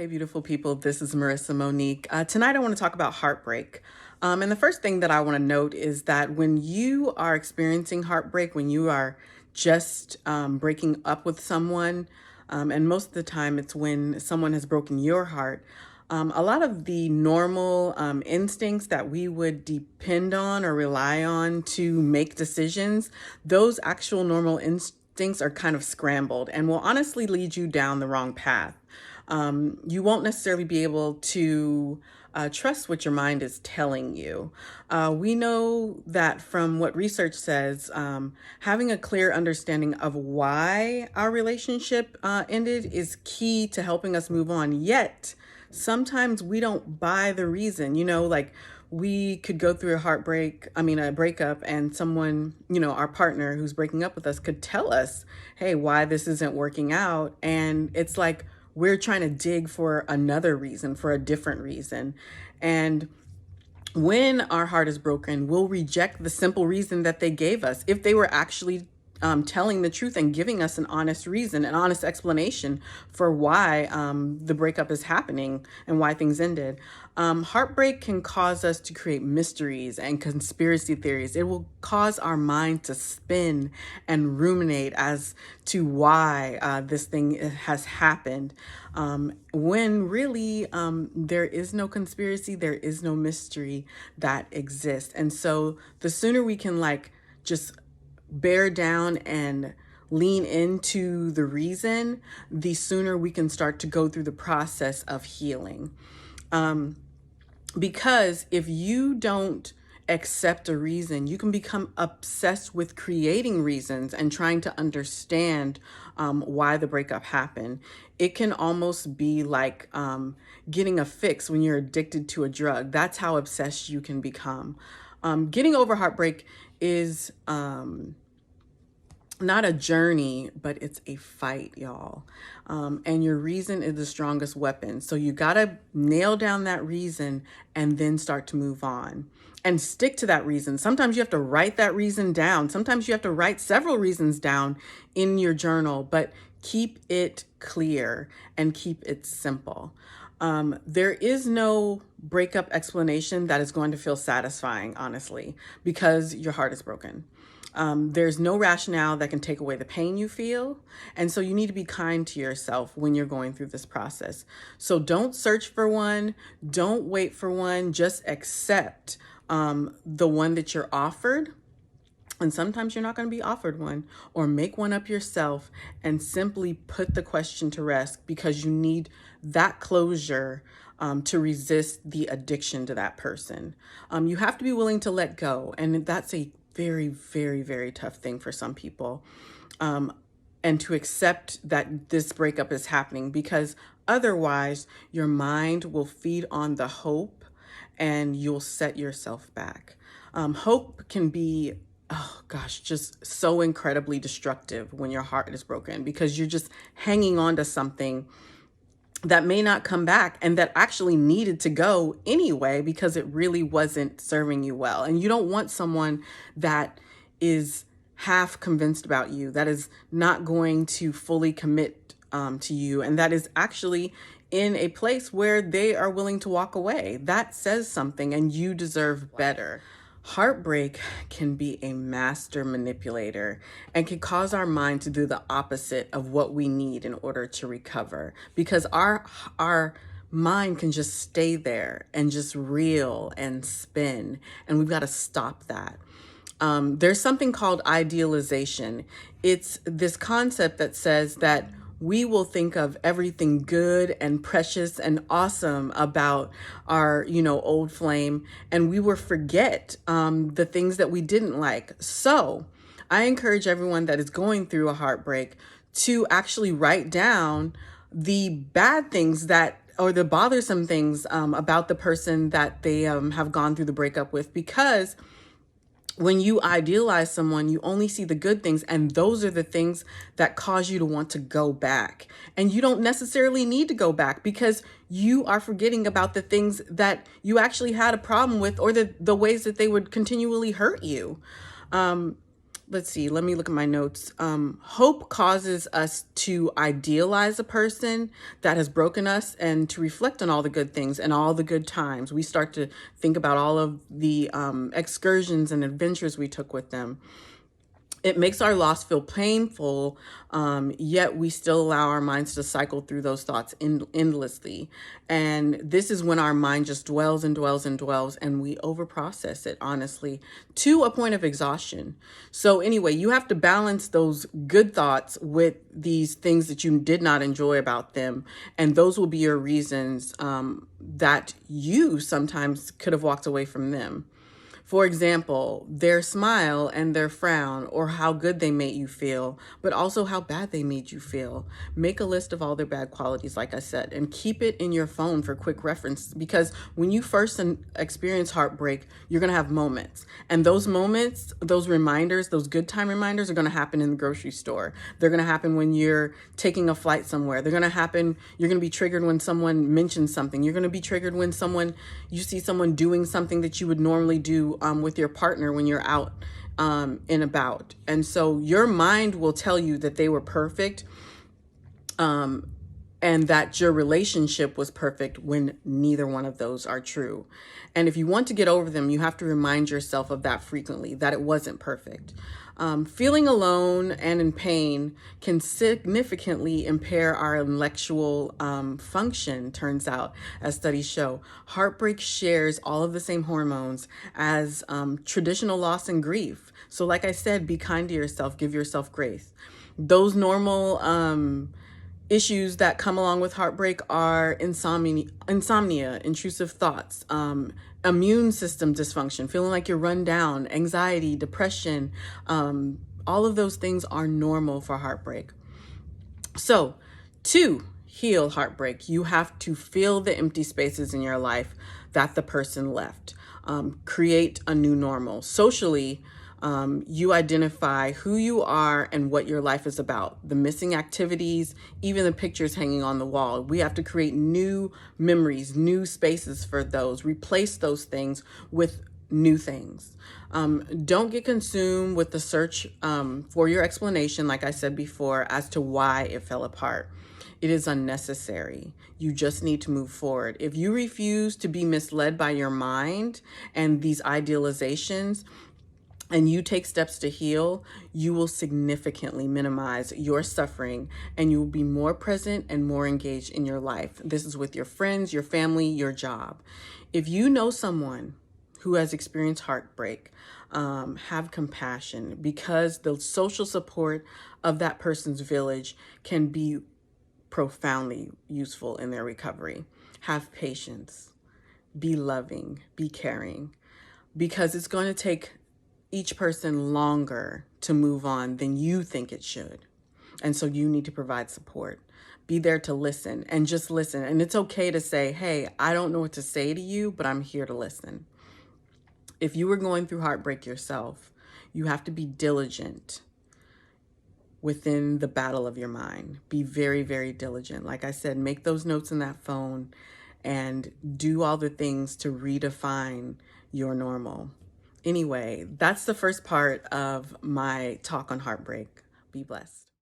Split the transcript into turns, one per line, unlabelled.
Hey, beautiful people. This is Marissa, Monique. Tonight, I want to talk about heartbreak. And the first thing that I want to note is that when you are experiencing heartbreak, when you are just breaking up with someone, and most of the time it's when someone has broken your heart, a lot of the normal instincts that we would depend on or rely on to make decisions, those actual normal instincts are kind of scrambled and will honestly lead you down the wrong path. You won't necessarily be able to trust what your mind is telling you. We know that from what research says, having a clear understanding of why our relationship ended is key to helping us move on. Yet, sometimes we don't buy the reason, like we could go through a breakup, and someone, our partner who's breaking up with us could tell us, hey, why this isn't working out. And it's like, we're trying to dig for another reason, for a different reason. And when our heart is broken, we'll reject the simple reason that they gave us. If they were actually telling the truth and giving us an honest reason, an honest explanation for why the breakup is happening and why things ended. Heartbreak can cause us to create mysteries and conspiracy theories. It will cause our mind to spin and ruminate as to why this thing has happened. When really there is no conspiracy, there is no mystery that exists. And so the sooner we can just bear down and lean into the reason, the sooner we can start to go through the process of healing. Because if you don't accept a reason, you can become obsessed with creating reasons and trying to understand why the breakup happened. It can almost be like getting a fix when you're addicted to a drug. That's how obsessed you can become. Getting over heartbreak is not a journey, but it's a fight, y'all. And your reason is the strongest weapon. So you got to nail down that reason and then start to move on and stick to that reason. Sometimes you have to write that reason down. Sometimes you have to write several reasons down in your journal, but keep it clear and keep it simple. There is no breakup explanation that is going to feel satisfying, honestly, because your heart is broken. There's no rationale that can take away the pain you feel. And so you need to be kind to yourself when you're going through this process. So don't search for one. Don't wait for one. Just accept the one that you're offered. And sometimes you're not going to be offered one, or make one up yourself and simply put the question to rest, because you need that closure to resist the addiction to that person. You have to be willing to let go. And that's a very, very, very tough thing for some people. And to accept that this breakup is happening, because otherwise your mind will feed on the hope and you'll set yourself back. Hope can be, oh gosh, just so incredibly destructive when your heart is broken, because you're just hanging on to something that may not come back and that actually needed to go anyway because it really wasn't serving you well. And you don't want someone that is half convinced about you, that is not going to fully commit to you, and that is actually in a place where they are willing to walk away. That says something, and you deserve better. Heartbreak can be a master manipulator and can cause our mind to do the opposite of what we need in order to recover, because our mind can just stay there and just reel and spin, and we've got to stop that. There's something called idealization. It's this concept that says that we will think of everything good and precious and awesome about our, old flame, and we will forget the things that we didn't like. So I encourage everyone that is going through a heartbreak to actually write down the bad things or the bothersome things about the person that they have gone through the breakup with, because when you idealize someone, you only see the good things, and those are the things that cause you to want to go back. And you don't necessarily need to go back, because you are forgetting about the things that you actually had a problem with, or the ways that they would continually hurt you. let's see, let me look at my notes. Hope causes us to idealize a person that has broken us and to reflect on all the good things and all the good times. We start to think about all of the excursions and adventures we took with them. It makes our loss feel painful, yet we still allow our minds to cycle through those thoughts endlessly. And this is when our mind just dwells and dwells and dwells, and we overprocess it, honestly, to a point of exhaustion. So anyway, you have to balance those good thoughts with these things that you did not enjoy about them. And those will be your reasons that you sometimes could have walked away from them. For example, their smile and their frown, or how good they made you feel, but also how bad they made you feel. Make a list of all their bad qualities, like I said, and keep it in your phone for quick reference, because when you first experience heartbreak, you're going to have moments. And those moments, those reminders, those good time reminders are going to happen in the grocery store. They're going to happen when you're taking a flight somewhere. They're going to happen, you're going to be triggered when someone mentions something. You're going to be triggered when you see someone doing something that you would normally do with your partner when you're out and about. And so your mind will tell you that they were perfect and that your relationship was perfect when neither one of those are true. And if you want to get over them, you have to remind yourself of that frequently, that it wasn't perfect. Feeling alone and in pain can significantly impair our intellectual function, turns out, as studies show. Heartbreak shares all of the same hormones as traditional loss and grief. So like I said, be kind to yourself, give yourself grace. Those normal issues that come along with heartbreak are insomnia, intrusive thoughts, immune system dysfunction, feeling like you're run down, anxiety, depression. All of those things are normal for heartbreak. So to heal heartbreak, you have to fill the empty spaces in your life that the person left. Create a new normal. Socially, you identify who you are and what your life is about, the missing activities, even the pictures hanging on the wall. We have to create new memories, new spaces for those, replace those things with new things. Don't get consumed with the search for your explanation, like I said before, as to why it fell apart. It is unnecessary. You just need to move forward. If you refuse to be misled by your mind and these idealizations, and you take steps to heal, you will significantly minimize your suffering and you will be more present and more engaged in your life. This is with your friends, your family, your job. If you know someone who has experienced heartbreak, have compassion, because the social support of that person's village can be profoundly useful in their recovery. Have patience, be loving, be caring, because it's going to take each person longer to move on than you think it should. And so you need to provide support. Be there to listen and just listen. And it's okay to say, hey, I don't know what to say to you, but I'm here to listen. If you were going through heartbreak yourself, you have to be diligent within the battle of your mind. Be very, very diligent. Like I said, make those notes in that phone and do all the things to redefine your normal. Anyway, that's the first part of my talk on heartbreak. Be blessed.